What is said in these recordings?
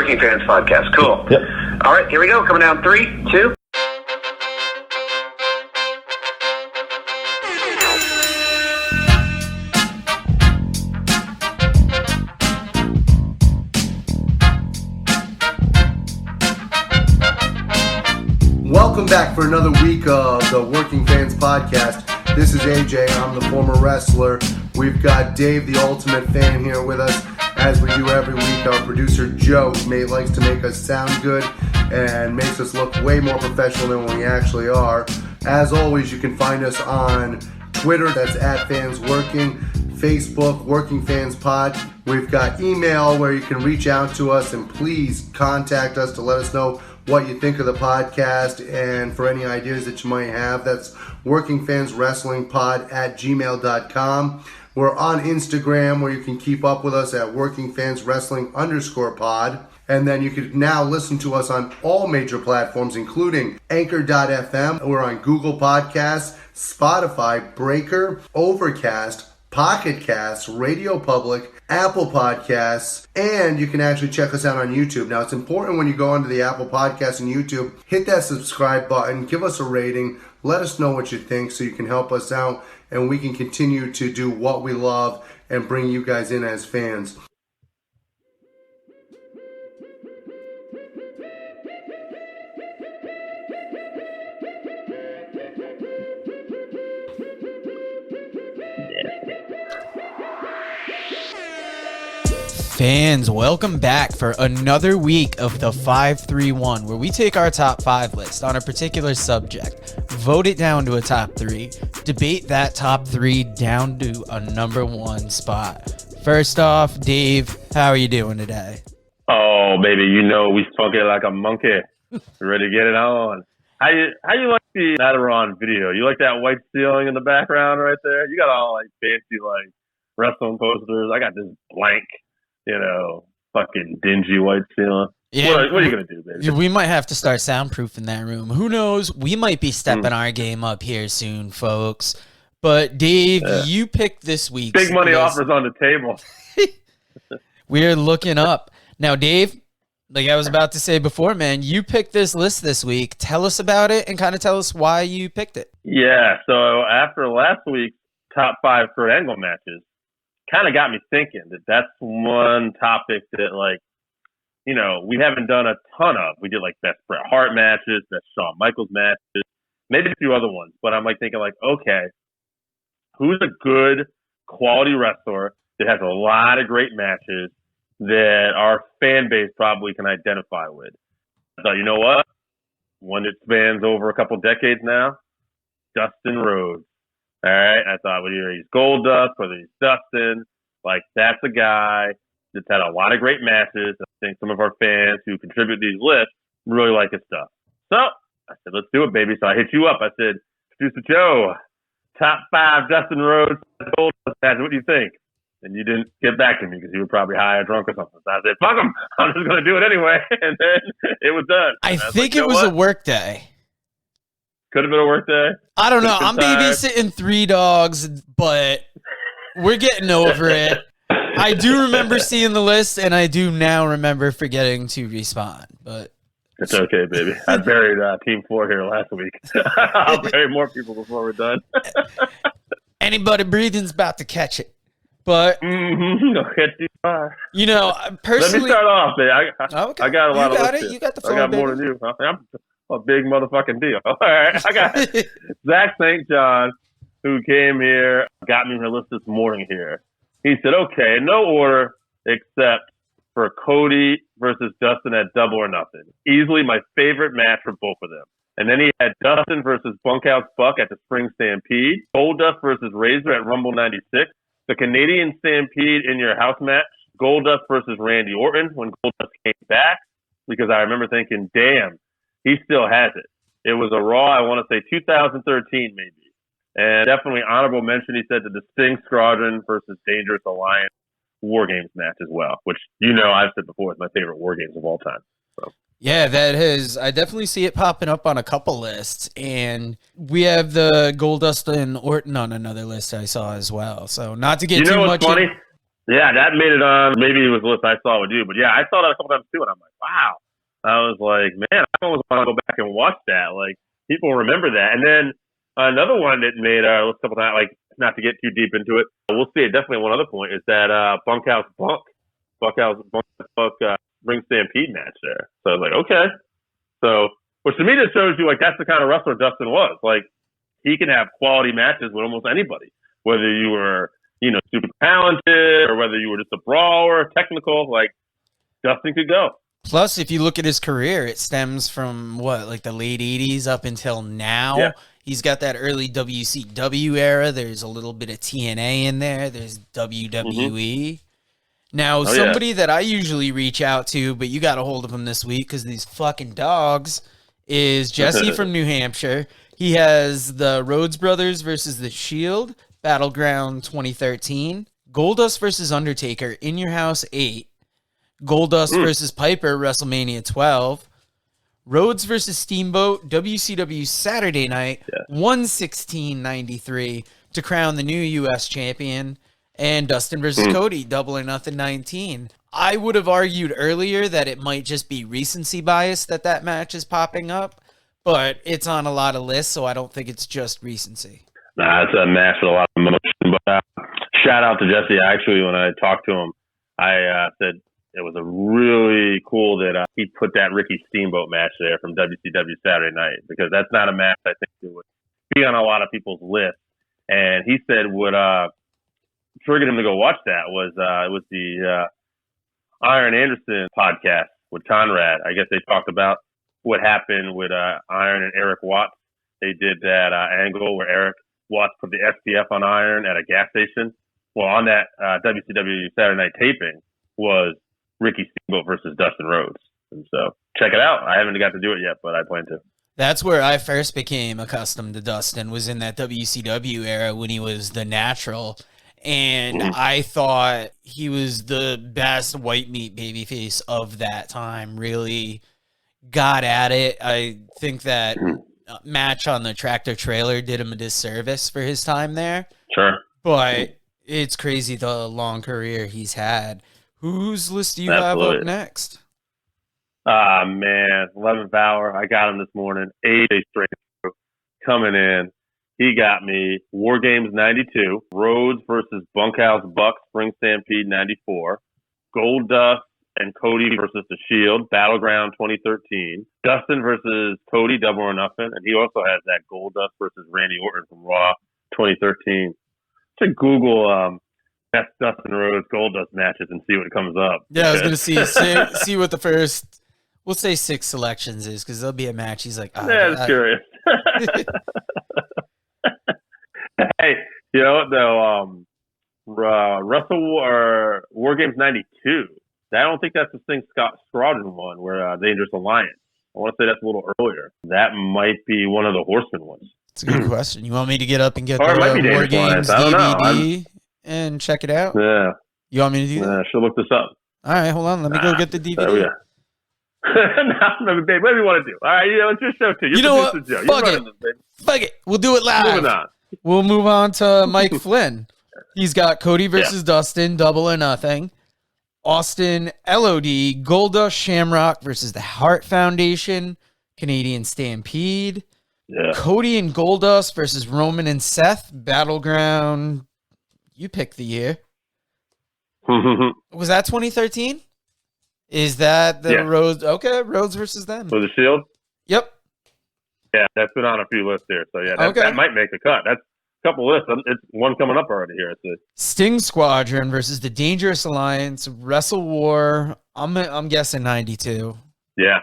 Working Fans Podcast. Cool. Yep. All right, here we go. Coming down 3, 2. Welcome back for another week of the Working Fans Podcast. This is AJ. I'm the former wrestler. We've got Dave, the ultimate fan, here with us. As we do every week, our producer Joe likes to make us sound good and makes us look way more professional than we actually are. As always, you can find us on Twitter, that's @FansWorking, Facebook, Working Fans Pod. We've got email where you can reach out to us and please contact us to let us know what you think of the podcast and for any ideas that you might have. That's workingfanswrestlingpod@gmail.com. We're on Instagram where you can keep up with us at workingfanswrestling_pod. And then you can now listen to us on all major platforms, including Anchor.fm. We're on Google Podcasts, Spotify, Breaker, Overcast, Pocket Casts, Radio Public, Apple Podcasts, and you can actually check us out on YouTube. Now, it's important when you go onto the Apple Podcasts and YouTube, hit that subscribe button, give us a rating, let us know what you think so you can help us out and we can continue to do what we love and bring you guys in as fans. Fans, welcome back for another week of the 5-3-1, where we take our top 5 list on a particular subject, vote it down to a top 3, debate that top 3 down to a number 1 spot. First off, Dave, how are you doing today? Oh, baby, you know we funky like a monkey. Ready to get it on. How you like the Natteron video? You like that white ceiling in the background right there? You got all like fancy like wrestling posters. I got this blank, fucking dingy white ceiling. Yeah, what are you going to do, baby? We might have to start soundproofing that room. Who knows? We might be stepping our game up here soon, folks. But Dave, you picked this week's big money list. offers on the table. We're looking up. Now, Dave, like I was about to say before, man, you picked this list this week. Tell us about it and kind of tell us why you picked it. Yeah, so after last week's top 5 Kurt Angle matches, kind of got me thinking that's one topic that, we haven't done a ton of. We did, best Bret Hart matches, best Shawn Michaels matches, maybe a few other ones. But I'm, thinking, okay, who's a good quality wrestler that has a lot of great matches that our fan base probably can identify with? I thought, you know what? One that spans over a couple decades now, Dustin Rhodes. All right, I thought whether he's Goldust, whether he's Dustin, that's a guy that's had a lot of great matches. I think some of our fans who contribute these lists really like his stuff. So I said, let's do it, baby. So I hit you up. I said, Producer Joe, top 5 Dustin Rhodes Goldust matches. What do you think? And you didn't get back to me because you were probably high or drunk or something. So I said, fuck him. I'm just going to do it anyway. And then it was done. I think it was a work day. Could have been a work day. I don't know. I'm babysitting 3 dogs, but we're getting over it. I do remember seeing the list, and I do now remember forgetting to respond. But it's okay, baby. I buried Team 4 here last week. I'll bury more people before we're done. Anybody breathing's about to catch it. But don't catch too far. Personally, let me start off, man. I got a lot of it. You got the phone, I got baby. more than you. I'm a big motherfucking deal. All right, I got Zach St. John, who came here, got me her list this morning here. He said, okay, in no order except for Cody versus Dustin at Double or Nothing. Easily my favorite match for both of them. And then he had Dustin versus Bunkhouse Buck at the Spring Stampede, Goldust versus Razor at Rumble 96, the Canadian Stampede in your house match, Goldust versus Randy Orton when Goldust came back, because I remember thinking, damn, he still has it. It was a Raw, I want to say 2013 maybe. And definitely honorable mention, he said, to the Sting Squadron versus Dangerous Alliance War Games match as well, which, I've said before is my favorite War Games of all time. So. Yeah, that is. I definitely see it popping up on a couple lists. And we have the Goldust and Orton on another list I saw as well. So not to get too much. Funny? Yeah, that made it on. Maybe it was the list I saw with you, but yeah, I saw that a couple times too, and I'm like, wow. I was like, man, I almost want to go back and watch that. Like, people remember that. And then another one that made our list a couple times. Like, not to get too deep into it, we'll see it definitely. One other point is that Bunkhouse Bunk Ring Stampede match there. So I was like, okay. So, which to me just shows you like that's the kind of wrestler Dustin was. Like, he can have quality matches with almost anybody, whether you were super talented or whether you were just a brawler, technical. Like, Dustin could go. Plus, if you look at his career, it stems from like the late 80s up until now. Yeah. He's got that early WCW era. There's a little bit of TNA in there. There's WWE. Mm-hmm. Now, somebody that I usually reach out to, but you got a hold of him this week because these fucking dogs, is Jesse from New Hampshire. He has the Rhodes Brothers versus The Shield, Battleground 2013, Goldust versus Undertaker, In Your House 8, Goldust versus Piper, WrestleMania 12, Rhodes versus Steamboat, WCW Saturday Night, 116.93 to crown the new U.S. champion, and Dustin versus Cody, Double or Nothing 19. I would have argued earlier that it might just be recency bias that match is popping up, but it's on a lot of lists, so I don't think it's just recency. Nah, it's a match with a lot of emotion. But shout out to Jesse. Actually, when I talked to him, I said it was a really cool that he put that Ricky Steamboat match there from WCW Saturday Night, because that's not a match I think that would be on a lot of people's lists. And he said what triggered him to go watch that was it was the Iron Anderson podcast with Conrad. I guess they talked about what happened with Iron and Eric Watts. They did that angle where Eric Watts put the SPF on Iron at a gas station. Well, on that WCW Saturday Night taping was Ricky Steamboat versus Dustin Rhodes. And so check it out. I haven't got to do it yet, but I plan to. That's where I first became accustomed to Dustin, was in that WCW era when he was the Natural. And I thought he was the best white meat babyface of that time. Really got at it. I think that match on the tractor trailer did him a disservice for his time there. Sure. But it's crazy the long career he's had. Whose list do you have up next? Man, 11th hour. I got him this morning. AJ Strangebrew coming in. He got me War Games 92, Rhodes versus Bunkhouse Bucks, Spring Stampede 94, Goldust and Cody versus The Shield, Battleground 2013, Dustin versus Cody, Double or Nothing, and he also has that Goldust versus Randy Orton from Raw 2013. To Google best Dustin Rhodes Goldust matches and see what comes up. Yeah, I was gonna see what the first, we'll say 6 selections is, because there'll be a match. He's like, yeah, I'm curious. Hey, you know though, War Games 92. I don't think that's the thing Scott Scrodden won, where Dangerous Alliance. I want to say that's a little earlier. That might be one of the Horsemen ones. It's a good question. You want me to get up and get the War Games DVD and check it out? Yeah. You want me to do that? I should look this up. All right, hold on. Let me go get the DVD. Oh, yeah. No, babe, whatever you want to do. All right, it's your show, too. You know what? Fuck it. We'll do it live. Moving on. We'll move on to Mike Flynn. He's got Cody versus Dustin, Double or Nothing. Austin LOD, Goldust Shamrock versus the Hart Foundation, Canadian Stampede. Yeah. Cody and Goldust versus Roman and Seth, Battleground. You pick the year. Was that 2013? Is that the Rhodes? Okay, Rhodes versus them. For the Shield? Yep. Yeah, that's been on a few lists here. So, yeah, that might make a cut. That's a couple lists. It's one coming up already here. Sting Squadron versus the Dangerous Alliance, Wrestle War. I'm guessing 92. Yeah.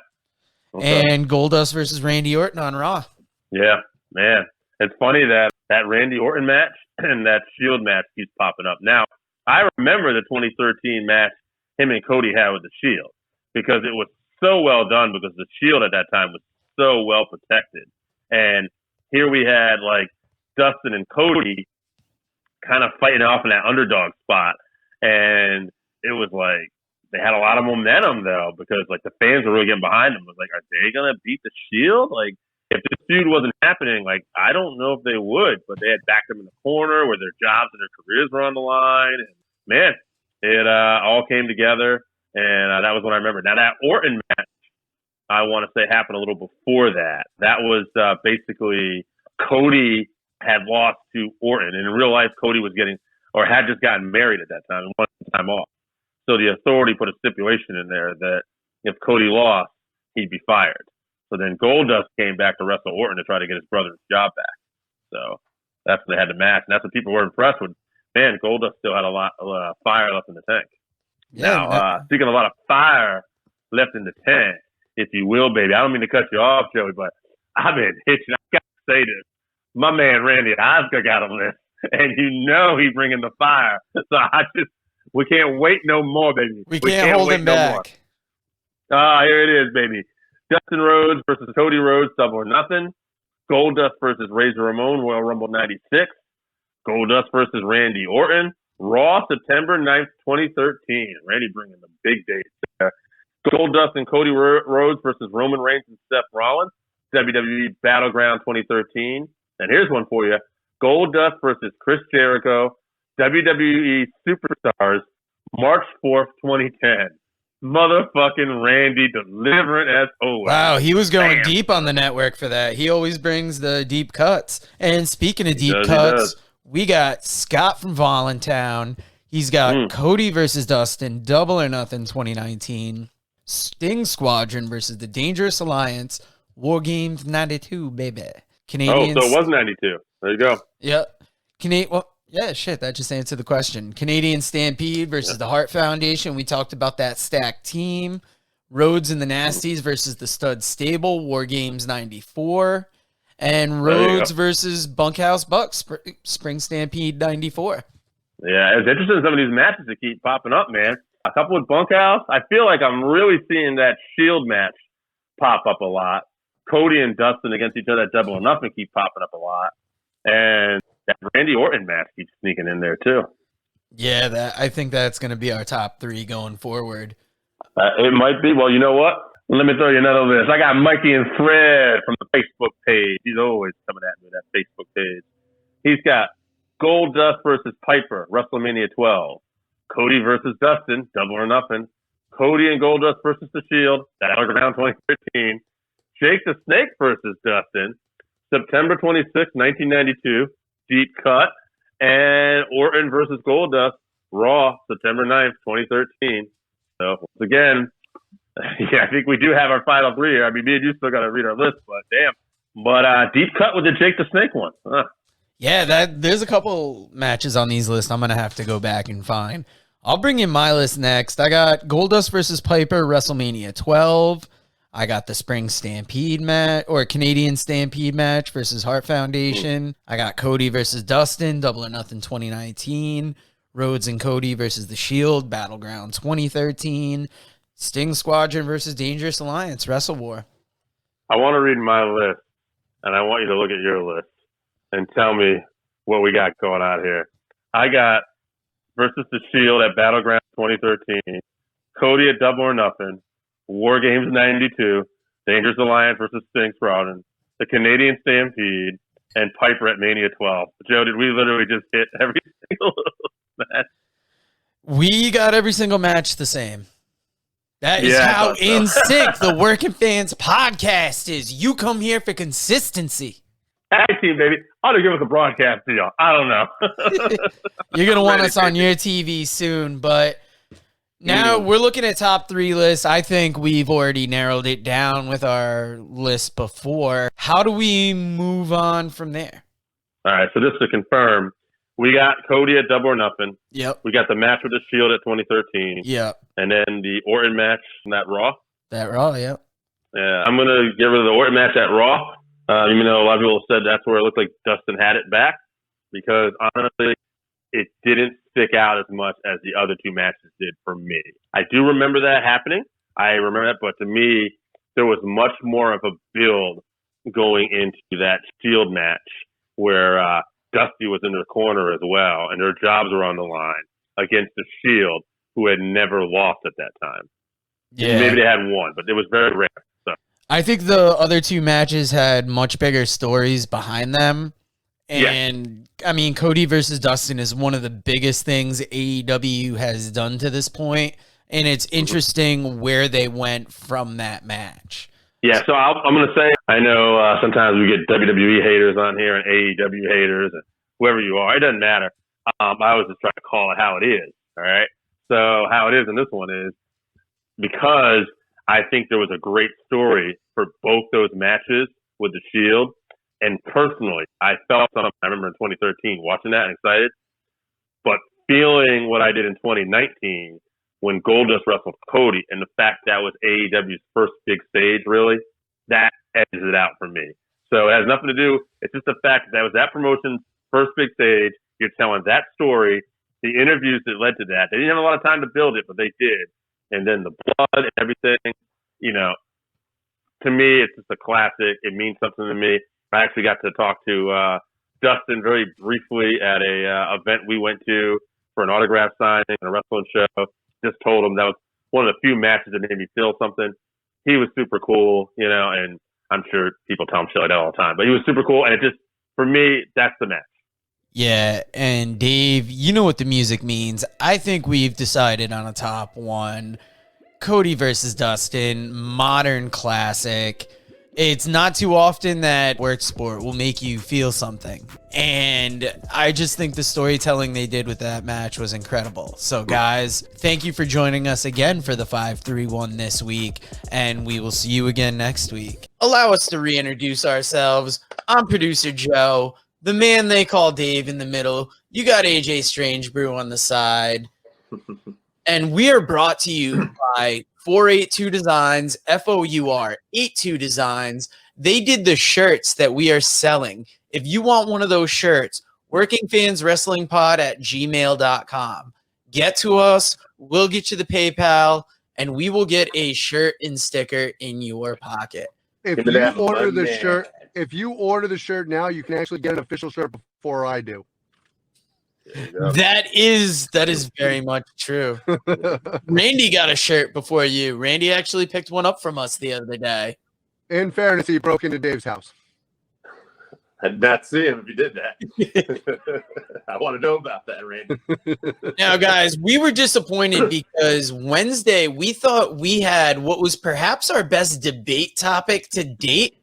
Okay. And Goldust versus Randy Orton on Raw. Yeah, man. It's funny that Randy Orton match and that Shield match keeps popping up. Now, I remember the 2013 match him and Cody had with the Shield, because it was so well done, because the Shield at that time was so well protected. And here we had like Dustin and Cody kind of fighting off in that underdog spot. And it was like, they had a lot of momentum though, because like the fans were really getting behind them. It was like, are they going to beat the Shield? Like, if this feud wasn't happening, like, I don't know if they would, but they had backed them in the corner where their jobs and their careers were on the line. And man, It all came together, and that was when I remember. Now, that Orton match, I want to say, happened a little before that. That was basically Cody had lost to Orton. And in real life, Cody was had just gotten married at that time and wanted time off. So the Authority put a stipulation in there that if Cody lost, he'd be fired. So then Goldust came back to wrestle Orton to try to get his brother's job back. So that's when they had the match. And that's what people were impressed with. Man, Goldust still had a lot of fire left in the tank. Yeah, now, speaking of a lot of fire left in the tank, if you will, baby, I don't mean to cut you off, Joey, but I've been hitching. I got to say this. My man, Randy Oscar, got a list. And you know he's bringing the fire. So we can't wait no more, baby. We can't hold him back. Here it is, baby. Dustin Rhodes versus Cody Rhodes, Double or Nothing. Goldust versus Razor Ramon, Royal Rumble 96. Goldust versus Randy Orton. Raw, September 9th, 2013. Randy bringing the big dates there. Goldust and Cody Rhodes versus Roman Reigns and Seth Rollins. WWE Battleground 2013. And here's one for you. Goldust versus Chris Jericho. WWE Superstars, March 4th, 2010. Motherfucking Randy delivering as always. Wow, he was going deep on the network for that. He always brings the deep cuts. And speaking of deep cuts, we got Scott from Voluntown. He's got Cody versus Dustin, Double or Nothing 2019. Sting Squadron versus the Dangerous Alliance, War Games 92, baby. Canadians. Oh, so it was 92. There you go. Yep. That just answered the question. Canadian Stampede versus the Hart Foundation. We talked about that stacked team. Rhodes and the Nasties versus the Stud Stable, War Games 94. And Rhodes versus Bunkhouse Bucks, Spring Stampede 94. Yeah, it's interesting some of these matches that keep popping up, man. A couple with Bunkhouse. I feel like I'm really seeing that Shield match pop up a lot. Cody and Dustin against each other at Double or Nothing keep popping up a lot. And that Randy Orton match keeps sneaking in there, too. Yeah, I think that's going to be our top three going forward. It might be. Well, you know what? Let me throw you another list. I got Mikey and Fred from the Facebook page. He's always coming at me with that Facebook page. He's got Goldust versus Piper, WrestleMania 12. Cody versus Dustin, Double or Nothing. Cody and Goldust versus The Shield, Battleground 2013. Jake the Snake versus Dustin, September 26, 1992, Deep Cut. And Orton versus Goldust, Raw, September 9th, 2013. So, once again, I think we do have our final three here. I mean, me and you still got to read our list, but damn. But Deep Cut with the Jake the Snake one. Huh. Yeah, there's a couple matches on these lists I'm going to have to go back and find. I'll bring in my list next. I got Goldust versus Piper, WrestleMania 12. I got the Spring Stampede match, or Canadian Stampede match versus Hart Foundation. I got Cody versus Dustin, Double or Nothing 2019. Rhodes and Cody versus The Shield, Battleground 2013. Sting Squadron versus Dangerous Alliance, Wrestle War. I want to read my list, and I want you to look at your list and tell me what we got going on here. I got versus The Shield at Battleground 2013. Cody at Double or Nothing. War Games 92, Dangerous Alliance versus Sting Squadron, the Canadian Stampede, and Piper at Mania 12. Joe, did we literally just hit every single match? We got every single match the same. That is how in sync the Working Fans podcast is. You come here for consistency. Tag team, baby. Ought to give us a broadcast deal. I don't know. You're going to want us on your TV soon, but now we're looking at top three lists. I think we've already narrowed it down with our list before. How do we move on from there? All right, so just to confirm, we got Cody at Double or Nothing. Yep. We got the match with The Shield at 2013. Yep. And then the Orton match in that Raw. That Raw, yep. Yeah, I'm going to get rid of the Orton match at Raw. Even though a lot of people said that's where it looked like Dustin had it back. Because honestly, it didn't stick out as much as the other two matches did for me. I do remember that happening. I remember that, but to me, there was much more of a build going into that Shield match where Dusty was in the corner as well, and their jobs were on the line against the Shield, who had never lost at that time. Yeah. Maybe they had one, but it was very rare. So I think the other two matches had much bigger stories behind them. And I mean, Cody versus Dustin is one of the biggest things AEW has done to this point, and it's interesting where they went from that match. Yeah, so I'm going to say, I know sometimes we get WWE haters on here and AEW haters and whoever you are. It doesn't matter. I always just try to call it how it is, all right? So how it is in this one is because I think there was a great story for both those matches with the Shield. And personally, I felt something, I remember in 2013 watching that and excited, but feeling what I did in 2019 when Goldust wrestled Cody and the fact that was AEW's first big stage, really, that edges it out for me. So it has nothing to do, it's just the fact that was that promotion's first big stage. You're telling that story, the interviews that led to that. They didn't have a lot of time to build it, but they did. And then the blood and everything, you know, to me, it's just a classic. It means something to me. I actually got to talk to Dustin very briefly at a event we went to for an autograph signing and a wrestling show. Just told him that was one of the few matches that made me feel something. He was super cool, you know, and I'm sure people tell him shit like that all the time, but he was super cool. And it just, for me, that's the match. Yeah, and Dave, you know what the music means. I think we've decided on a top one. Cody versus Dustin, modern classic. It's not too often that work sport will make you feel something. And I just think the storytelling they did with that match was incredible. So guys, thank you for joining us again for the 531 this week, and we will see you again next week. Allow us to reintroduce ourselves. I'm producer Joe, the man they call Dave in the middle. You got AJ Strangebrew on the side. And we are brought to you by 482 Designs, FOUR 82 Designs. They did the shirts that we are selling. If you want one of those shirts, workingfanswrestlingpod@gmail.com. Get to us. We'll get you the PayPal, and we will get a shirt and sticker in your pocket. If you order the shirt now, you can actually get an official shirt before I do. That is very much true. Randy got a shirt before you. Randy actually picked one up from us the other day. In fairness, he broke into Dave's house. I did not see him if you did that. I want to know about that, Randy. Now, guys, we were disappointed because Wednesday we thought we had what was perhaps our best debate topic to date,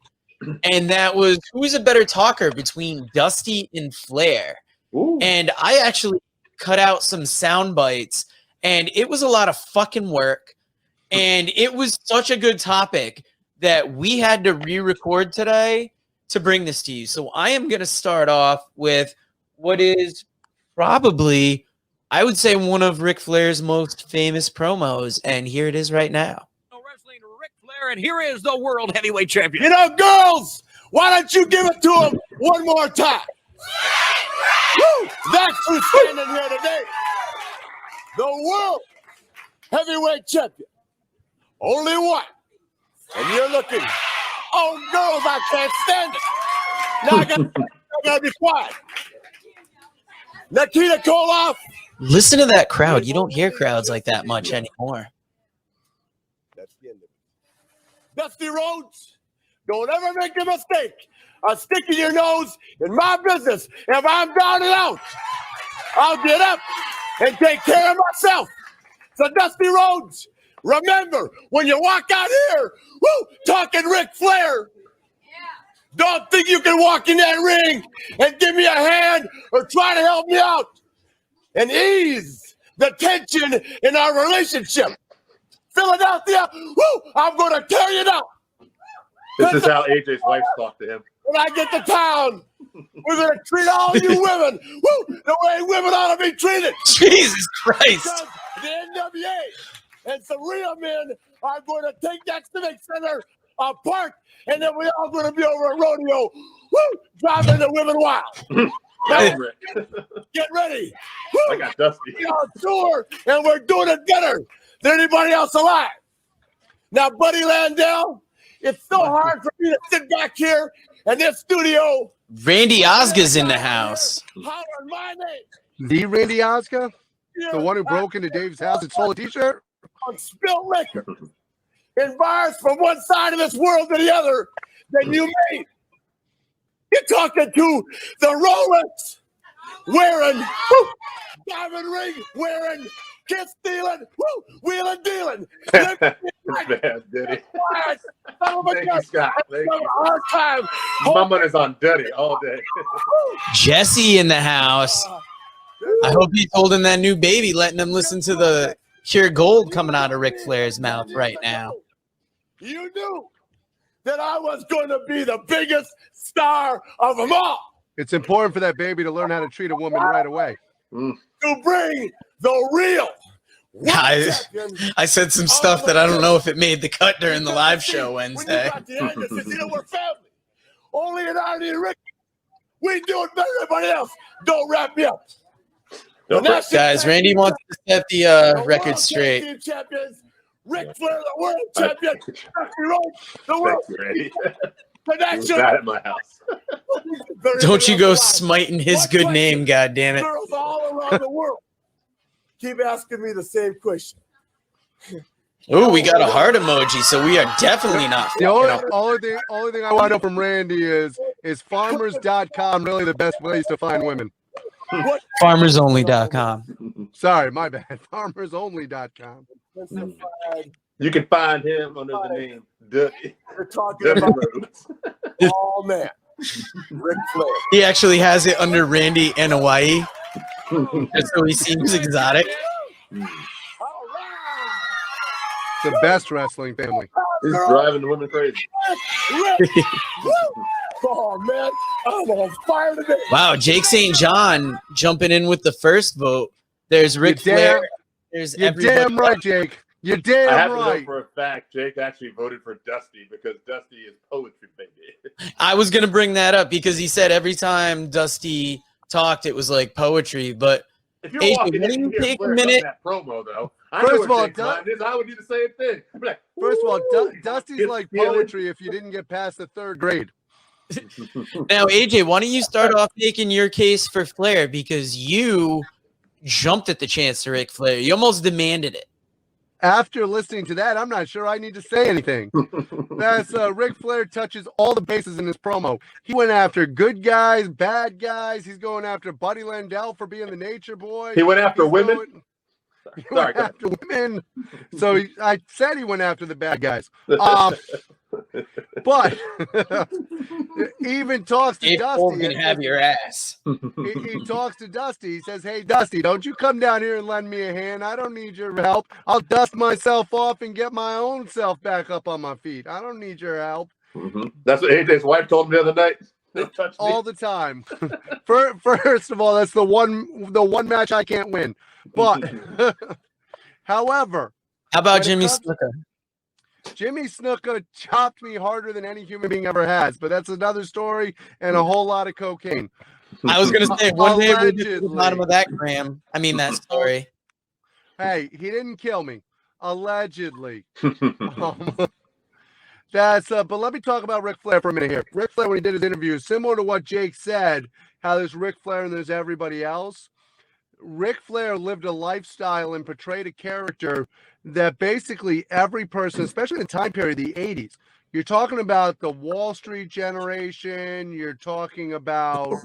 and that was who is a better talker between Dusty and Flair. Ooh. And I actually cut out some sound bites, and it was a lot of fucking work. And it was such a good topic that we had to re-record today to bring this to you. So I am going to start off with what is probably, I would say, one of Ric Flair's most famous promos. And here it is right now. Wrestling Ric Flair, and here is the World Heavyweight Champion. You know, girls, why don't you give it to him one more time? Woo! That's who's standing here today. The World Heavyweight Champion. Only one. And you're looking. Oh, girls, I can't stand it. Now I gotta be quiet. Nikita Koloff. Listen to that crowd. You don't hear crowds like that much anymore. That's the end of it. Dusty Rhodes, don't ever make a mistake of sticking your nose in my business. If I'm down and out, I'll get up and take care of myself. So Dusty Rhodes, remember, when you walk out here, talking Ric Flair, don't think you can walk in that ring and give me a hand or try to help me out and ease the tension in our relationship. Philadelphia, I'm going to tear you down. This is how AJ's wife talked to him. When I get to town, we're going to treat all you women the way women ought to be treated. Jesus Christ. Because the NWA and some real men are going to take that Civic Center apart, and then we're all going to be over at Rodeo, driving the women wild. Get ready. I got Dusty. We're on tour, and we're doing it better than anybody else alive. Now, Buddy Landell, it's so hard for me to sit back here in this studio. Randy Osga's in the house. Hollering my name. The Randy Oscar? The one who broke into Dave's house and stole a t-shirt? On spilled liquor in bars from one side of this world to the other that you made. You're talking to the Rolex wearing, diamond ring wearing, kiss stealing, wheeling dealing. Man, Diddy. Thank you, Scott. Thank you. Hard time. My money's on Diddy all day. Jesse in the house. I hope he's holding that new baby, letting him listen to the pure gold coming out of Ric Flair's mouth right now. You knew that I was going to be the biggest star of them all. It's important for that baby to learn how to treat a woman right away. To bring the real. I said some stuff that I don't know if it made the cut during the live show Wednesday. We're family. Only in Arnie and Ricky. We do it better than everybody else. Don't wrap me up. Guys, Randy wants to set the record straight. Champions, Ric Flair, the world champion, Dusty Rhodes, the world connection. That at my house. Don't you go smiting his good name, goddammit. Girls all around the world keep asking me the same question. Oh, we got a heart emoji, so we are definitely not. The only thing I want to know from Randy is farmers.com really the best place to find women? Farmersonly.com. Sorry, my bad. Farmersonly.com. You can find him under the name Dusty. We're talking about all man. Ric Flair. He actually has it under Randy and Hawaii. Just so he seems exotic. The best wrestling family. He's driving the women crazy. Oh, man. I'm on fire today. Wow, Jake St. John jumping in with the first vote. There's Ric Flair. There's You're damn right, Jake. You're damn I have right. to know for a fact, Jake actually voted for Dusty because Dusty is poetry, baby. I was going to bring that up because he said every time Dusty talked, it was like poetry. But if you're walking can you take a minute? That promo, though, First of all, I would do the same thing. I'd be like, first of all, Dusty's like poetry if you didn't get past the third grade. Now, AJ, why don't you start off making your case for Flair because you jumped at the chance to Ric Flair. You almost demanded it. After listening to that, I'm not sure I need to say anything. That's Ric Flair touches all the bases in this promo. He went after good guys, bad guys. He's going after Buddy Landell for being the nature boy. He went after women. He went after women. So I said he went after the bad guys. But he even talks to Dusty. Gonna have your ass. He talks to Dusty. He says, "Hey, Dusty, don't you come down here and lend me a hand. I don't need your help. I'll dust myself off and get my own self back up on my feet. I don't need your help." Mm-hmm. That's what AJ's wife told me the other night. All the time. First of all, that's the one match I can't win. But, however, how about Jimmy Snuka? Jimmy Snuka chopped me harder than any human being ever has, but that's another story and a whole lot of cocaine. I was going to say, one day we'll get to the bottom of that, Graham. I mean, that story. Hey, he didn't kill me. Allegedly. But let me talk about Ric Flair for a minute here. Ric Flair, when he did his interview, similar to what Jake said, how there's Ric Flair and there's everybody else. Ric Flair lived a lifestyle and portrayed a character that basically every person, especially in the time period, the 80s, you're talking about the Wall Street generation. You're talking about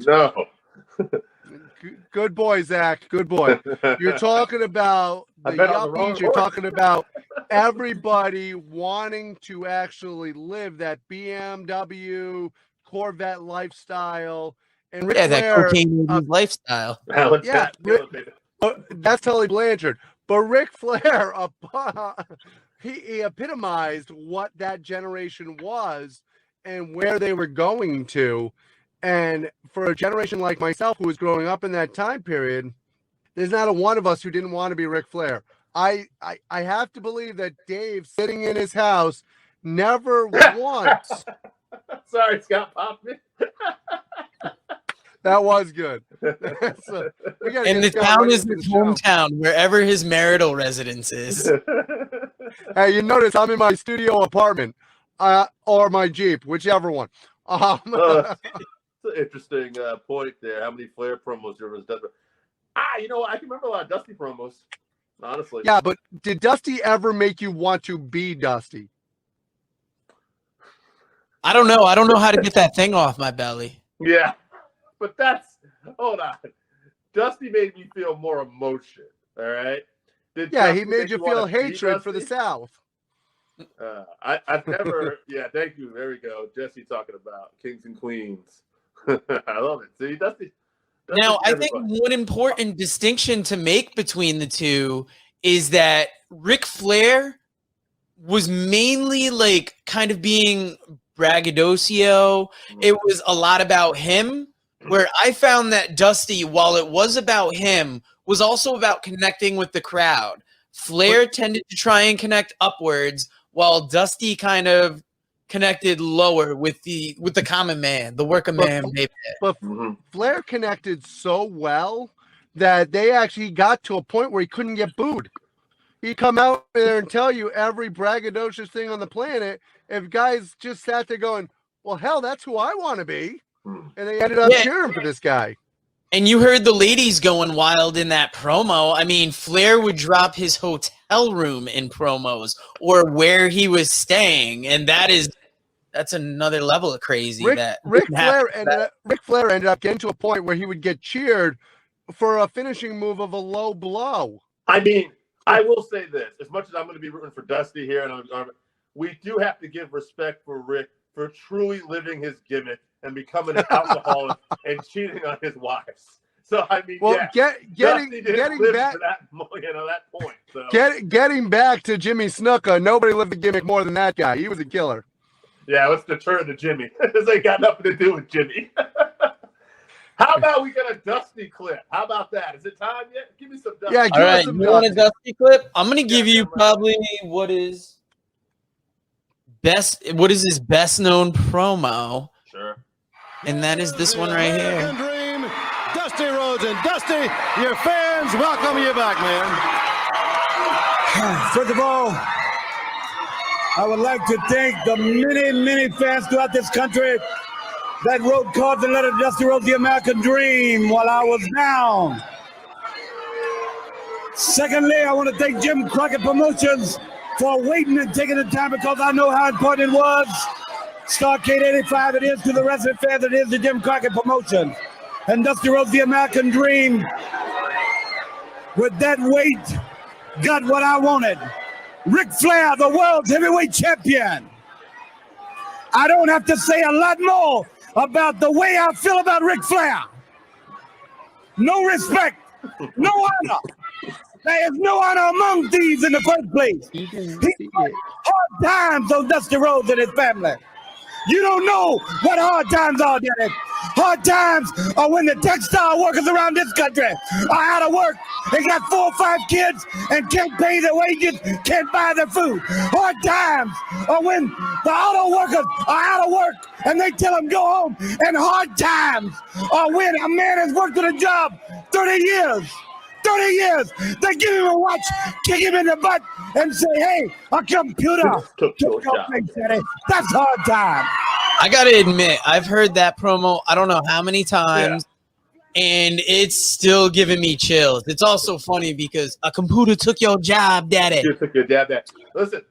good boy, Zach. Good boy. You're talking about the yuppies. You're talking about everybody wanting to actually live that BMW Corvette lifestyle. And Ric Flair, that cocaine lifestyle. Yeah, that's Tully Blanchard. But Ric Flair, he epitomized what that generation was and where they were going to. And for a generation like myself who was growing up in that time period, there's not a one of us who didn't want to be Ric Flair. I have to believe that Dave, sitting in his house, never once. Sorry, Scott popped me. That was good. And the town is his hometown, wherever his marital residence is. Hey, you notice I'm in my studio apartment or my Jeep, whichever one. That's an interesting point there. How many Flair promos there was? You know what? I can remember a lot of Dusty promos, honestly. Yeah, but did Dusty ever make you want to be Dusty? I don't know. I don't know how to get that thing off my belly. Yeah, but hold on. Dusty made me feel more emotion. All right. He Dusty made make you wanna feel be hatred for the Dusty? South. I've never. Yeah, thank you. There we go. Jesse talking about kings and queens. I love it. See, Dusty. Now, I think everybody. one important distinction to make between the two is that Ric Flair was mainly like kind of being braggadocio. It was a lot about him, where I found that Dusty, while it was about him, was also about connecting with the crowd. Flair tended to try and connect upwards, while Dusty kind of connected lower with the common man, the working man, baby. But Flair connected so well that they actually got to a point where he couldn't get booed. He'd come out there and tell you every braggadocious thing on the planet. If guys just sat there going, well, hell, that's who I want to be. And they ended up cheering for this guy. And you heard the ladies going wild in that promo. I mean, Flair would drop his hotel room in promos or where he was staying. And that's another level of crazy. Ric Flair ended up getting to a point where he would get cheered for a finishing move of a low blow. I mean, I will say this: as much as I'm going to be rooting for Dusty here, and we do have to give respect for Rick for truly living his gimmick and becoming an alcoholic and cheating on his wives. So I mean, getting back to that, that point. So. Getting back to Jimmy Snuka, nobody lived the gimmick more than that guy. He was a killer. Yeah, let's deter to Jimmy. This ain't got nothing to do with Jimmy. How about we get a Dusty clip? How about that? Is it time yet? Give me some Dusty. Yeah, all right, you want a Dusty clip? I'm gonna give you probably what is his best known promo. Sure. And that is this one right here. Dream, Dusty Rhodes, and Dusty, your fans welcome you back, man. First of all, I would like to thank the many fans throughout this country that wrote cards and letters to Dusty Rhodes, the American Dream, while I was down. Secondly, I want to thank Jim Crockett Promotions for waiting and taking the time, because I know how important it was. Starcade 85 it is to the wrestling fans, it is to Jim Crockett Promotions. And Dusty Rhodes, the American Dream, with that weight, got what I wanted. Ric Flair, the world's heavyweight champion. I don't have to say a lot more about the way I feel about Ric Flair. No respect, no honor. There is no honor among thieves in the first place. He put hard times on Dusty Rhodes and his family. You don't know what hard times are, Daddy. Hard times are when the textile workers around this country are out of work. They got 4 or 5 kids and can't pay their wages, can't buy their food. Hard times are when the auto workers are out of work and they tell them go home. And hard times are when a man has worked at a job 30 years. 30 years. They give him a watch, kick him in the butt, and say, hey, a computer took your place, Daddy. That's hard time. I gotta admit, I've heard that promo I don't know how many times, and it's still giving me chills. It's also funny because a computer took your job, Daddy. Took your job, Daddy. Listen,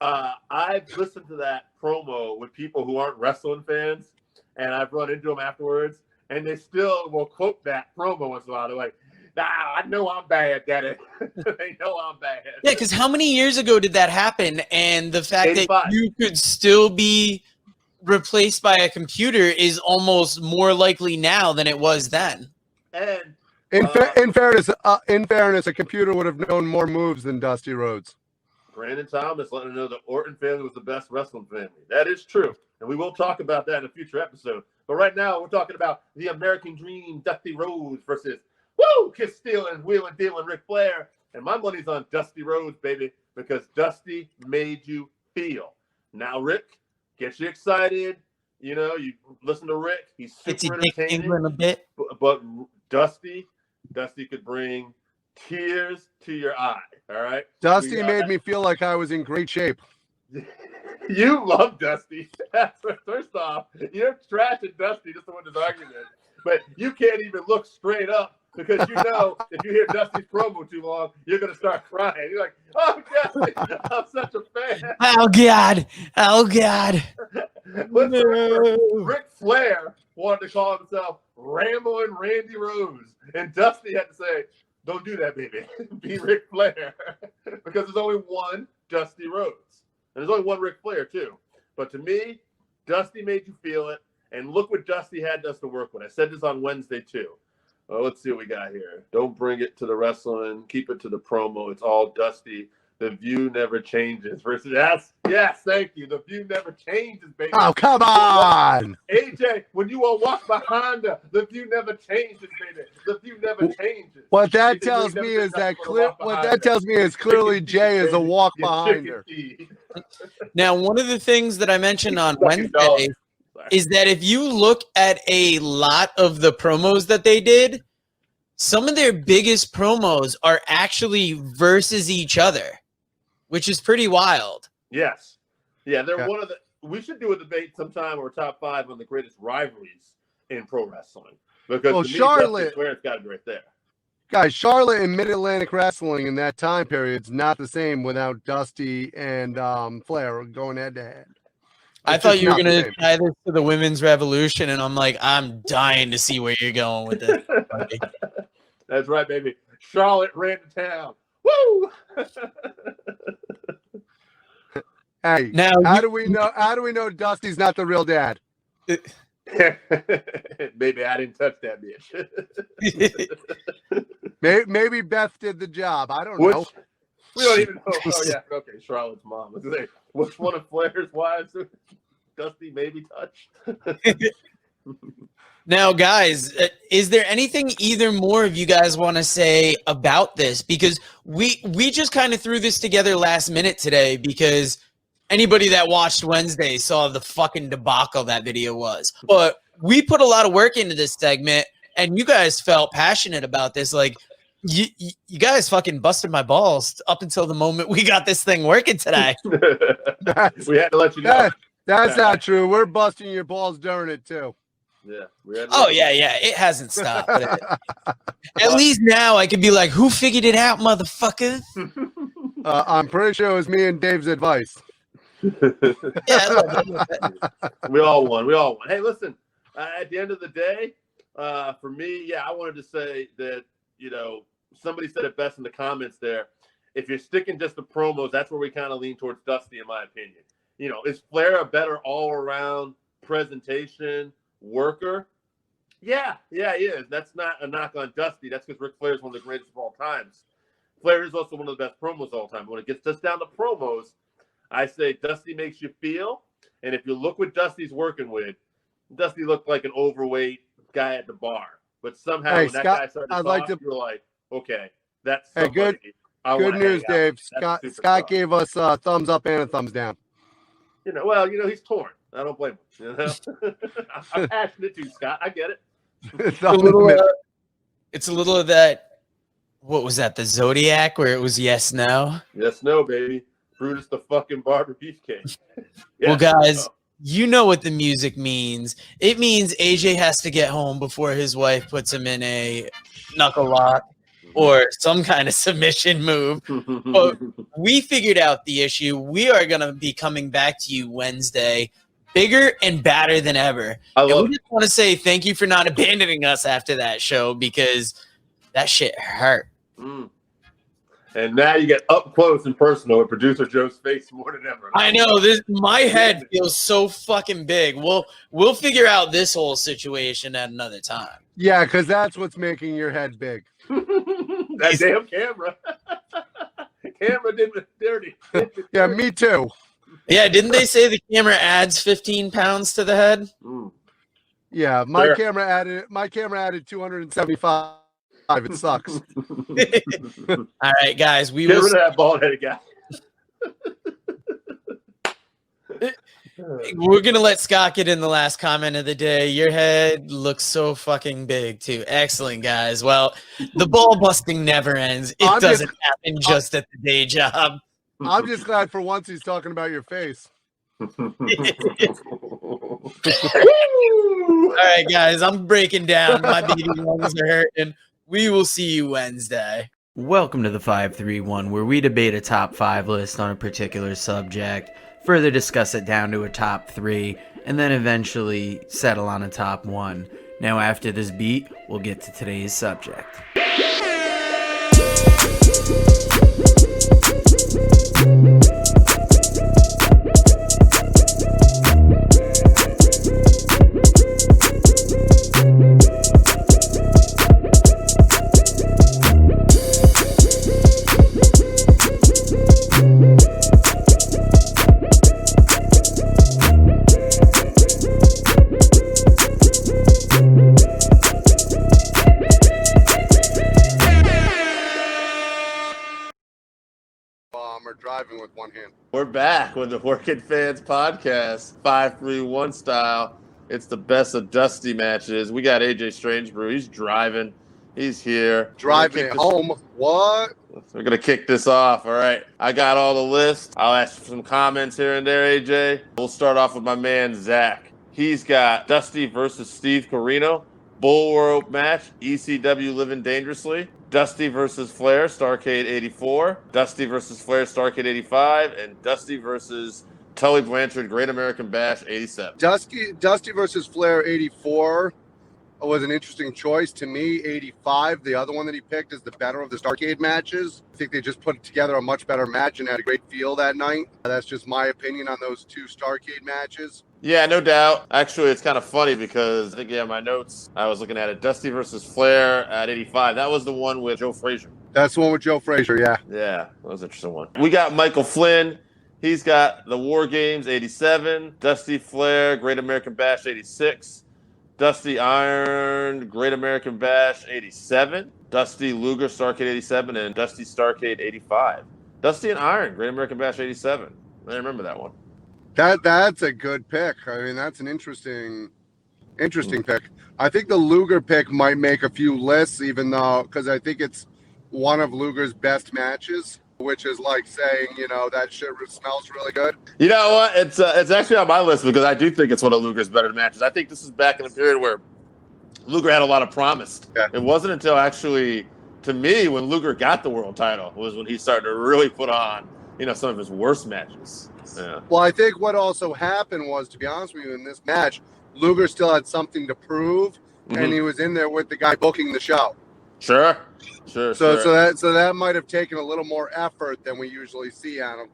I've listened to that promo with people who aren't wrestling fans, and I've run into them afterwards, and they still will quote that promo once in a while. They're like, nah, I know I'm bad, Daddy. They know I'm bad. Yeah, because how many years ago did that happen? And the fact 85. that you could still be replaced by a computer is almost more likely now than it was then. And in fairness, a computer would have known more moves than Dusty Rhodes. Brandon Thomas letting us know the Orton family was the best wrestling family. That is true. And we will talk about that in a future episode. But right now, we're talking about the American Dream, Dusty Rhodes versus Kiss stealing, wheeling, dealing, Ric Flair. And my money's on Dusty Rhodes, baby, because Dusty made you feel. Now, Rick, gets you excited. You know, you listen to Rick. He's super entertaining. A bit. But Dusty could bring tears to your eye. All right? Dusty made me feel like I was in great shape. You love Dusty. First off, you're trashing Dusty just to win this argument. But you can't even look straight up. Because you know, if you hear Dusty's promo too long, you're going to start crying. You're like, oh, Dusty, I'm such a fan. Oh, God. Oh, God. Ric Flair wanted to call himself Rambling Randy Rhodes. And Dusty had to say, don't do that, baby. Be Ric Flair. Because there's only one Dusty Rhodes. And there's only one Ric Flair, too. But to me, Dusty made you feel it. And look what Dusty had us to work with. I said this on Wednesday, too. Let's see what we got here. Don't bring it to the wrestling. Keep it to the promo. It's all Dusty. The view never changes. Versus, yes, thank you. The view never changes, baby. Oh, come on. AJ, when you will walk behind her, the view never changes, baby. The view never changes. What that tells me is clearly Jay is a walk behind her. Now, one of the things that I mentioned on Wednesday is that if you look at a lot of the promos that they did, some of their biggest promos are actually versus each other, which is pretty wild. Yes. Yeah, they're one of the – we should do a debate sometime or top 5 on the greatest rivalries in pro wrestling. Because to me, Charlotte – Flair's got to be right there. Guys, Charlotte and Mid-Atlantic Wrestling in that time period is not the same without Dusty and Flair going head-to-head. I thought you were going to tie this to the women's revolution, and I'm like, I'm dying to see where you're going with this. That's right, baby. Charlotte ran to town. Woo! Hey, now how do we know Dusty's not the real dad? Baby, I didn't touch that bitch. Maybe Beth did the job. I don't know. We don't even know. Oh, yeah. Okay, Charlotte's mom. Which one of Flair's wives Dusty maybe touched? Now, guys, is there anything either more of you guys want to say about this? Because we just kind of threw this together last minute today because anybody that watched Wednesday saw the fucking debacle that video was. But we put a lot of work into this segment, and you guys felt passionate about this. Like, you guys fucking busted my balls up until the moment we got this thing working today. We had to let you know. That's not true. We're busting your balls during it, too. Yeah. Yeah. It hasn't stopped. At least now I can be like, who figured it out, motherfucker? I'm pretty sure it was me and Dave's advice. Yeah, we all won. Hey, listen, at the end of the day, for me, I wanted to say that, somebody said it best in the comments there. If you're sticking just to promos, that's where we kind of lean towards Dusty, in my opinion. Is Flair a better all-around presentation worker? Yeah, he is. That's not a knock on Dusty. That's because Ric Flair is one of the greatest of all times. Flair is also one of the best promos of all time. When it gets just down to promos, I say Dusty makes you feel. And if you look what Dusty's working with, Dusty looked like an overweight guy at the bar. But somehow when that guy started to talk, you're like, okay, that's somebody. Good news, Dave. Scott gave us a thumbs up and a thumbs down. He's torn. I don't blame him. I'm passionate too, Scott. I get it. It's a little of that. What was that? The Zodiac, where it was yes, no. Yes, no, baby. Brutus the fucking barber beefcake. Well, guys, you know what the music means. It means AJ has to get home before his wife puts him in a knuckle lock or some kind of submission move. But we figured out the issue. We are going to be coming back to you Wednesday, bigger and badder than ever. We just want to say thank you for not abandoning us after that show because that shit hurt. And now you get up close and personal with producer Joe's face more than ever. I know my head feels so fucking big. We'll figure out this whole situation at another time. Yeah, because that's what's making your head big. That damn camera. Camera did me dirty. Yeah, me too. Yeah, didn't they say the camera adds 15 pounds to the head? Yeah, my camera added 275. It sucks. All right, guys, Get rid of that bald-headed guy. We're gonna let Scott get in the last comment of the day. Your head looks so fucking big too. Excellent, guys. Well, the ball busting never ends. It doesn't happen just at the day job. I'm just glad for once he's talking about your face. All right, guys, I'm breaking down. My baby lungs are hurting. We will see you Wednesday. Welcome to the 531, where we debate a top 5 list on a particular subject, further discuss it down to a top 3, and then eventually settle on a top 1. Now after this beat, we'll get to today's subject. Or driving with one hand. We're back with the Working Fans Podcast, 5-3-1 style. It's the best of Dusty matches. We got AJ Strangebrew. He's driving. He's here. Driving it home. What? We're going to kick this off. All right. I got all the lists. I'll ask for some comments here and there, AJ. We'll start off with my man, Zach. He's got Dusty versus Steve Corino. Bull rope match, ECW Living Dangerously. Dusty versus Flair, Starrcade 84. Dusty versus Flair, Starrcade 85. And Dusty versus Tully Blanchard, Great American Bash 87. Dusty versus Flair 84 was an interesting choice to me. 85, the other one that he picked, is the better of the Starrcade matches. I think they just put together a much better match and had a great feel that night. That's just my opinion on those two Starrcade matches. Yeah, no doubt. Actually, it's kind of funny because I think, my notes, I was looking at it. Dusty versus Flair at 85. That was the one with Joe Frazier. That's the one with Joe Frazier, yeah. Yeah, that was an interesting one. We got Michael Flynn. He's got the War Games 87. Dusty Flair, Great American Bash 86. Dusty Iron, Great American Bash 87. Dusty Luger, Starrcade 87. And Dusty Starrcade 85. Dusty and Iron, Great American Bash 87. I remember that one. That's a good pick. I mean, that's an interesting pick. I think the Luger pick might make a few lists, even though, because I think it's one of Luger's best matches, which is like saying, that shit smells really good. You know what? It's actually on my list because I do think it's one of Luger's better matches. I think this is back in a period where Luger had a lot of promise. Yeah. It wasn't until actually, to me, when Luger got the world title was when he started to really put on, some of his worst matches. Yeah. Well, I think what also happened was, to be honest with you, in this match, Luger still had something to prove, and he was in there with the guy booking the show. Sure. So that might have taken a little more effort than we usually see out of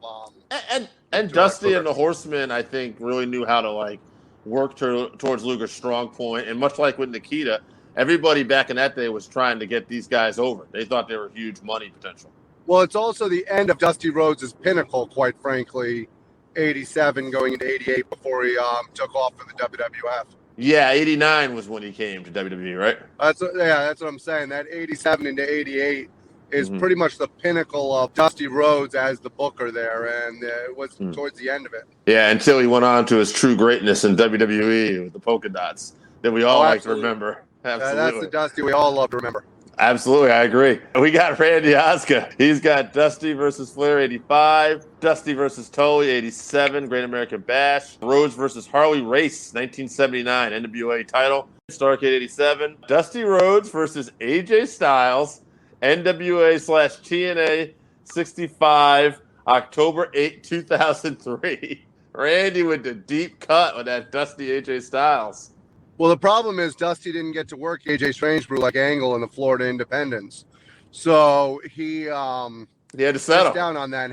and Dusty and the Horsemen, I think, really knew how to work towards Luger's strong point, and much like with Nikita, everybody back in that day was trying to get these guys over. They thought they were huge money potential. Well, it's also the end of Dusty Rhodes' pinnacle, quite frankly. 87 going into 88 before he took off for the WWF. Yeah, 89 was when he came to WWE, right? That's what I'm saying. That 87 into 88 is pretty much the pinnacle of Dusty Rhodes as the booker there, and it was towards the end of it. Yeah, until he went on to his true greatness in WWE with the polka dots that we all like to remember. Absolutely. That's the Dusty we all love to remember. Absolutely, I agree. We got Randy Oscar. He's got Dusty versus Flair 85, Dusty versus Tully 87, Great American Bash, Rhodes versus Harley Race 1979 NWA title, Starrcade 87, Dusty Rhodes versus AJ Styles NWA/TNA 65 October 8, 2003. Randy with the deep cut with that Dusty AJ Styles. Well, the problem is Dusty didn't get to work AJ Strangebrew like Angle in the Florida Independence. So he had to settle down on that and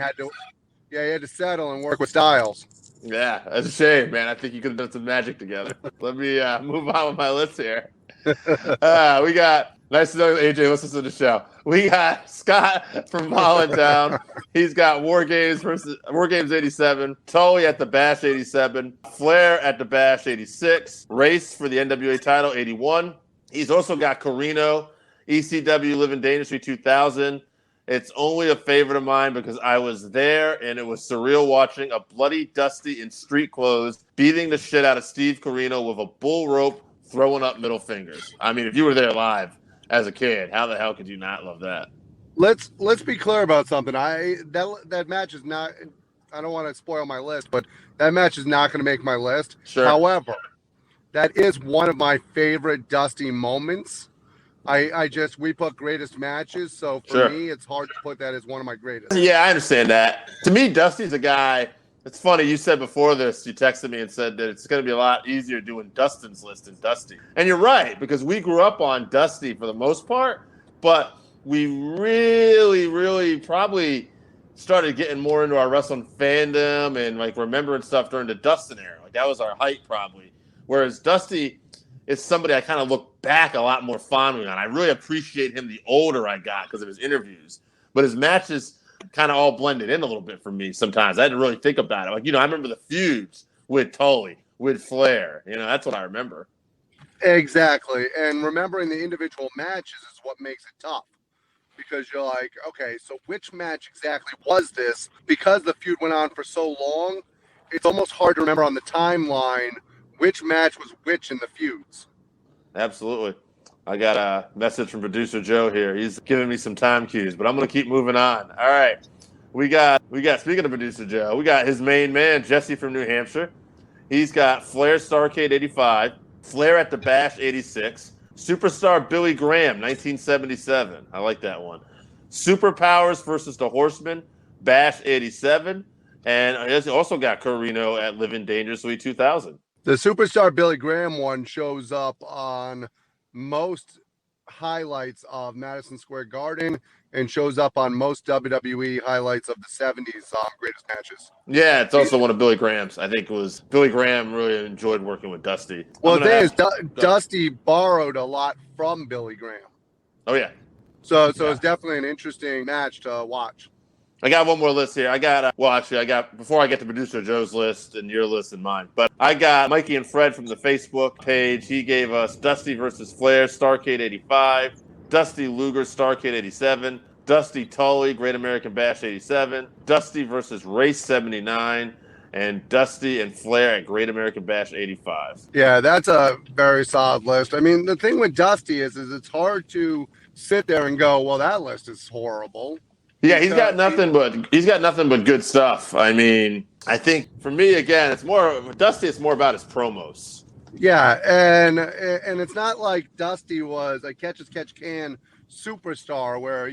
he had to settle and work with Styles. Yeah, that's a shame, man. I think you could have done some magic together. Let me move on with my list here. We got, nice to know AJ listens to the show. We got Scott from Voluntown. He's got War Games 87, Tully at the Bash 87, Flair at the Bash 86, Race for the NWA title 81. He's also got Corino, ECW Living Dangerously 2000. It's only a favorite of mine because I was there and it was surreal watching a bloody Dusty in street clothes beating the shit out of Steve Corino with a bull rope, throwing up middle fingers. I mean, if you were there live as a kid, how the hell could you not love that? Let's be clear about something. That match is not. I don't want to spoil my list, but that match is not going to make my list. Sure. However, that is one of my favorite Dusty moments. We put greatest matches, so for me, it's hard to put that as one of my greatest. Yeah, I understand that. To me, Dusty's a guy It's funny, you said before this, you texted me and said that it's going to be a lot easier doing Dustin's list than Dusty. And you're right, because we grew up on Dusty for the most part, but we really, really probably started getting more into our wrestling fandom and like remembering stuff during the Dustin era. Like that was our height probably. Whereas Dusty is somebody I kind of look back a lot more fondly on. I really appreciate him the older I got because of his interviews. But his matches kind of all blended in a little bit for me sometimes. I didn't really think about it. Like, I remember the feuds with Tully, with Flair. That's what I remember. Exactly. And remembering the individual matches is what makes it tough. Because you're like, okay, so which match exactly was this? Because the feud went on for so long, it's almost hard to remember on the timeline which match was which in the feuds. Absolutely. I got a message from producer Joe here. He's giving me some time cues, but I'm going to keep moving on. All right. We got, speaking of producer Joe, we got his main man, Jesse from New Hampshire. He's got Flair Starrcade 85, Flair at the Bash 86, Superstar Billy Graham 1977. I like that one. Superpowers versus the Horsemen, Bash 87. And he also got Corino at Living Dangerously 2000. The Superstar Billy Graham one shows up on most highlights of Madison Square Garden and shows up on most WWE highlights of the 70s greatest matches. Yeah, it's also one of Billy Graham's. I think it was Billy Graham really enjoyed working with Dusty. Well, the thing is, Dusty borrowed a lot from Billy Graham. Oh, yeah. So it's definitely an interesting match to watch. I got one more list here. I got, before I get to producer Joe's list and your list and mine, but I got Mikey and Fred from the Facebook page. He gave us Dusty versus Flair, Starrcade 85, Dusty Luger, Starrcade 87, Dusty Tully, Great American Bash 87, Dusty versus Race 79, and Dusty and Flair at Great American Bash 85. Yeah, that's a very solid list. I mean, the thing with Dusty is it's hard to sit there and go, well, that list is horrible. Yeah, he's got nothing but good stuff. I mean, I think for me again, with Dusty, it's more about his promos. Yeah, and it's not like Dusty was a catch as catch can superstar where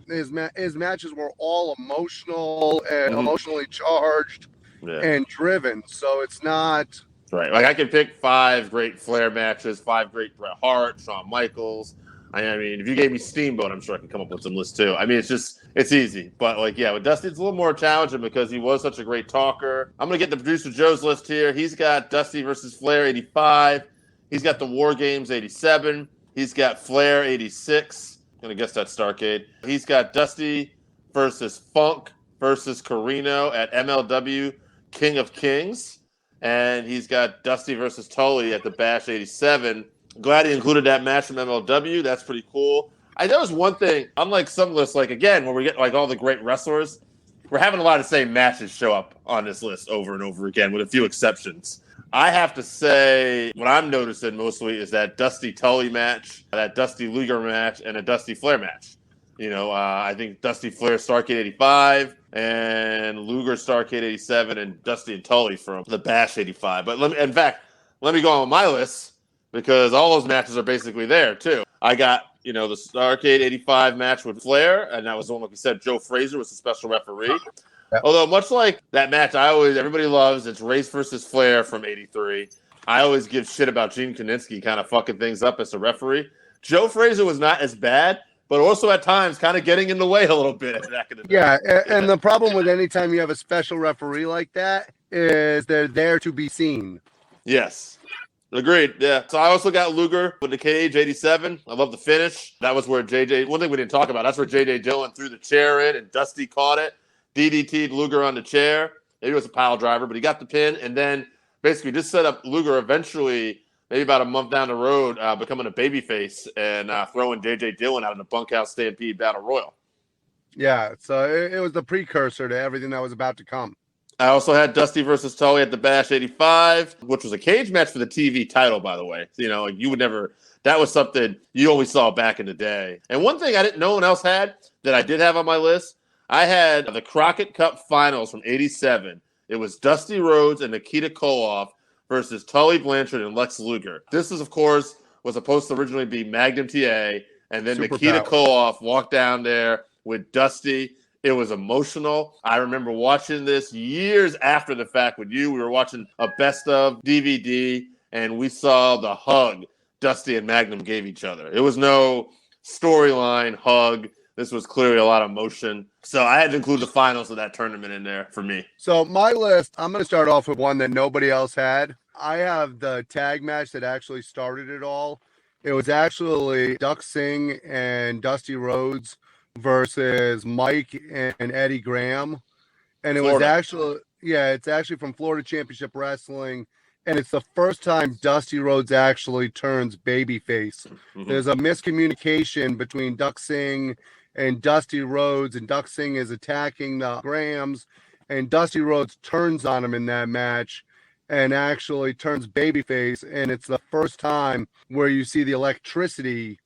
his matches were all emotional and emotionally charged and driven. So it's not right. Like I could pick 5 great Flair matches, 5 great Bret Hart, Shawn Michaels. I mean, if you gave me Steamboat, I'm sure I can come up with some lists too. I mean, it's easy. But with Dusty, it's a little more challenging because he was such a great talker. I'm going to get the producer Joe's list here. He's got Dusty versus Flair 85. He's got the War Games 87. He's got Flair 86. I'm going to guess that's Starrcade. He's got Dusty versus Funk versus Corino at MLW King of Kings. And he's got Dusty versus Tully at the Bash 87. Glad he included that match from MLW. That's pretty cool. There was one thing, unlike some lists, where we get all the great wrestlers, we're having a lot of the same matches show up on this list over and over again, with a few exceptions. I have to say, what I'm noticing mostly is that Dusty Tully match, that Dusty Luger match, and a Dusty Flair match. I think Dusty Flair Starrcade 85 and Luger Starrcade 87 and Dusty and Tully from the Bash 85. But let me go on with my list, because all those matches are basically there, too. I got, the Starrcade 85 match with Flair, and that was the one, like we said, Joe Frazier was the special referee. Yep. Although, much like that match everybody loves, it's Race versus Flair from 83. I always give shit about Gene Kaninsky kind of fucking things up as a referee. Joe Frazier was not as bad, but also at times kind of getting in the way a little bit. Back in the day. Yeah, and the problem with any time you have a special referee like that is they're there to be seen. Yes. Agreed. Yeah. So I also got Luger with the Cage 87. I love the finish. That was where one thing we didn't talk about, that's where J.J. Dillon threw the chair in and Dusty caught it. DDT'd Luger on the chair. Maybe it was a pile driver, but he got the pin. And then basically just set up Luger eventually, maybe about a month down the road, becoming a babyface and throwing J.J. Dillon out in the Bunkhouse Stampede Battle Royal. Yeah. So it was the precursor to everything that was about to come. I also had Dusty versus Tully at the Bash 85, which was a cage match for the TV title, by the way. You would never – that was something you only saw back in the day. And one thing no one else had that I did have on my list, I had the Crockett Cup Finals from 87. It was Dusty Rhodes and Nikita Koloff versus Tully Blanchard and Lex Luger. This is, of course, was supposed to originally be Magnum TA, and then Nikita Koloff walked down there with Dusty It was emotional. I remember watching this years after the fact with you. We were watching a best of DVD, and we saw the hug Dusty and Magnum gave each other. It was no storyline hug. This was clearly a lot of emotion. So I had to include the finals of that tournament in there for me. So my list, I'm going to start off with one that nobody else had. I have the tag match that actually started it all. It was actually Duck Singh and Dusty Rhodes versus Mike and Eddie Graham. And it was actually, it's actually from Florida Championship Wrestling. And it's the first time Dusty Rhodes actually turns babyface. There's a miscommunication between Duck Singh and Dusty Rhodes, and Duck Singh is attacking the Grahams, and Dusty Rhodes turns on him in that match and actually turns babyface. And it's the first time where you see the electricity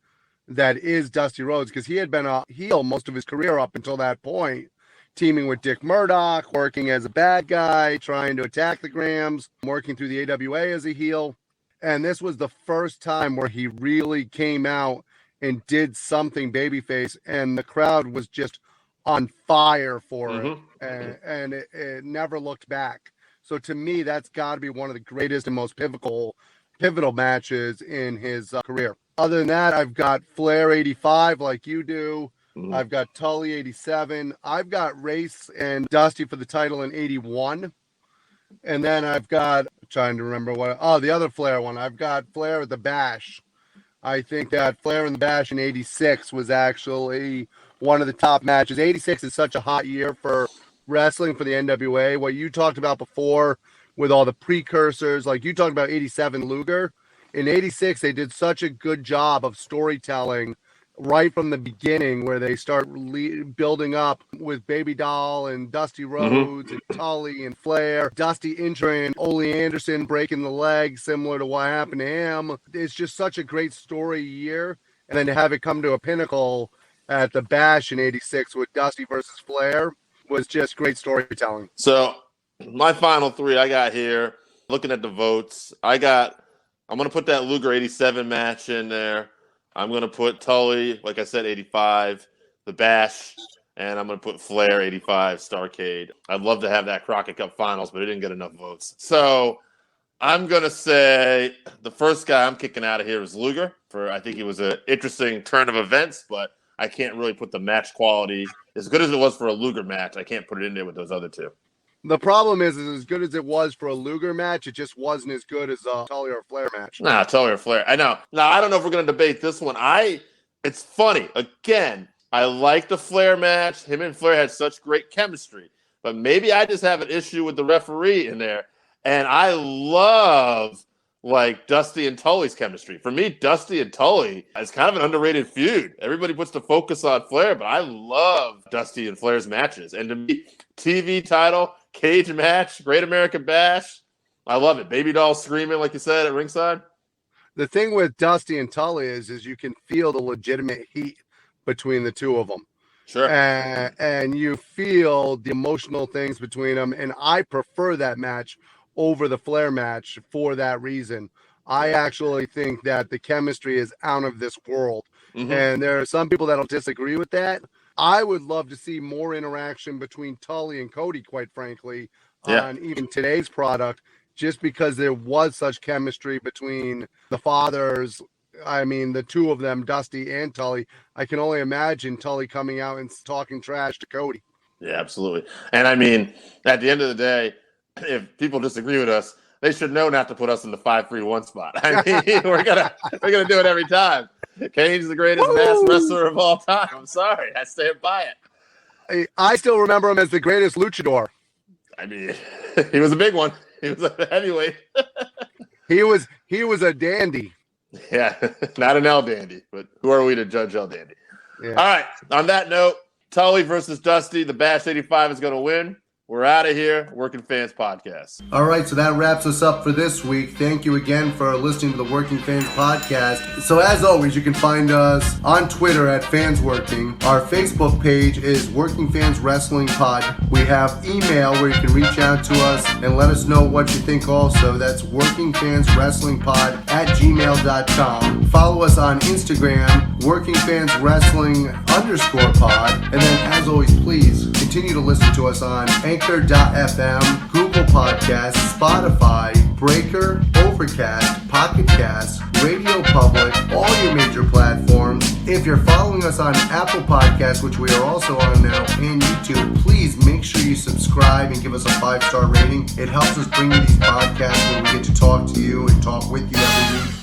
that is Dusty Rhodes, because he had been a heel most of his career up until that point, teaming with Dick Murdoch, working as a bad guy, trying to attack the Grahams, working through the AWA as a heel. And this was the first time where he really came out and did something babyface, and the crowd was just on fire for it, and it never looked back. So to me, that's got to be one of the greatest and most pivotal matches in his career. Other than that, I've got Flair 85 like you do. I've got Tully 87. I've got Race and Dusty for the title in 81. And then I've got, trying to remember the other Flair one. I've got Flair at the Bash. I think that Flair and the Bash in 86 was actually one of the top matches. 86 is such a hot year for wrestling for the NWA. What you talked about before with all the precursors, like you talked about 87 Luger. In 86, they did such a good job of storytelling right from the beginning, where they start building up with Baby Doll and Dusty Rhodes and Tully and Flair, Dusty injuring Ole Anderson, breaking the leg, similar to what happened to him. It's just such a great story year. And then to have it come to a pinnacle at the Bash in 86 with Dusty versus Flair was just great storytelling. So my final three I got here, looking at the votes, I'm going to put that Luger 87 match in there. I'm going to put Tully, like I said, 85, the Bash, and I'm going to put Flair 85, Starrcade. I'd love to have that Crockett Cup Finals, but it didn't get enough votes. So I'm going to say the first guy I'm kicking out of here is Luger. I think it was an interesting turn of events, but I can't really put the match quality, as good as it was for a Luger match, I can't put it in there with those other two. The problem is as good as it was for a Luger match, it just wasn't as good as a Tully or Flair match. Nah, Tully or Flair. I know. Now, I don't know if we're going to debate this one. It's funny. Again, I like the Flair match. Him and Flair had such great chemistry. But maybe I just have an issue with the referee in there. And I love, Dusty and Tully's chemistry. For me, Dusty and Tully is kind of an underrated feud. Everybody puts the focus on Flair, but I love Dusty and Flair's matches. And to me, TV title, cage match, Great American Bash. I love it. Baby Doll screaming, like you said, at ringside. The thing with Dusty and Tully is you can feel the legitimate heat between the two of them. Sure. And you feel the emotional things between them. And I prefer that match over the Flair match for that reason. I actually think that the chemistry is out of this world. And there are some people that'll disagree with that. I would love to see more interaction between Tully and Cody, quite frankly, on even today's product, just because there was such chemistry between the fathers. I mean, the two of them, Dusty and Tully. I can only imagine Tully coming out and talking trash to Cody. Yeah, absolutely. And I mean, at the end of the day, if people disagree with us, they should know not to put us in the 5-3-1 spot. I mean, we're gonna do it every time. Kane's the greatest mass wrestler of all time. I'm sorry, I stand by it. I still remember him as the greatest luchador. I mean, he was a big one. He was a heavyweight. He was a dandy. Yeah, not an El Dandy, but who are we to judge El Dandy? Yeah. All right, on that note, Tully versus Dusty, the Bash 85 is going to win. We're out of here. Working Fans Podcast. All right, so that wraps us up for this week. Thank you again for listening to the Working Fans Podcast. So as always, you can find us on Twitter at FansWorking. Our Facebook page is Working Fans Wrestling Pod. We have email where you can reach out to us and let us know what you think also. That's workingfanswrestlingpod@gmail.com. Follow us on Instagram, workingfanswrestling_pod. And then as always, please continue to listen to us on Anchor.fm, Google Podcasts, Spotify, Breaker, Overcast, Pocket Cast, Radio Public, all your major platforms. If you're following us on Apple Podcasts, which we are also on now, and YouTube, please make sure you subscribe and give us a 5-star rating. It helps us bring you these podcasts where we get to talk to you and talk with you every week.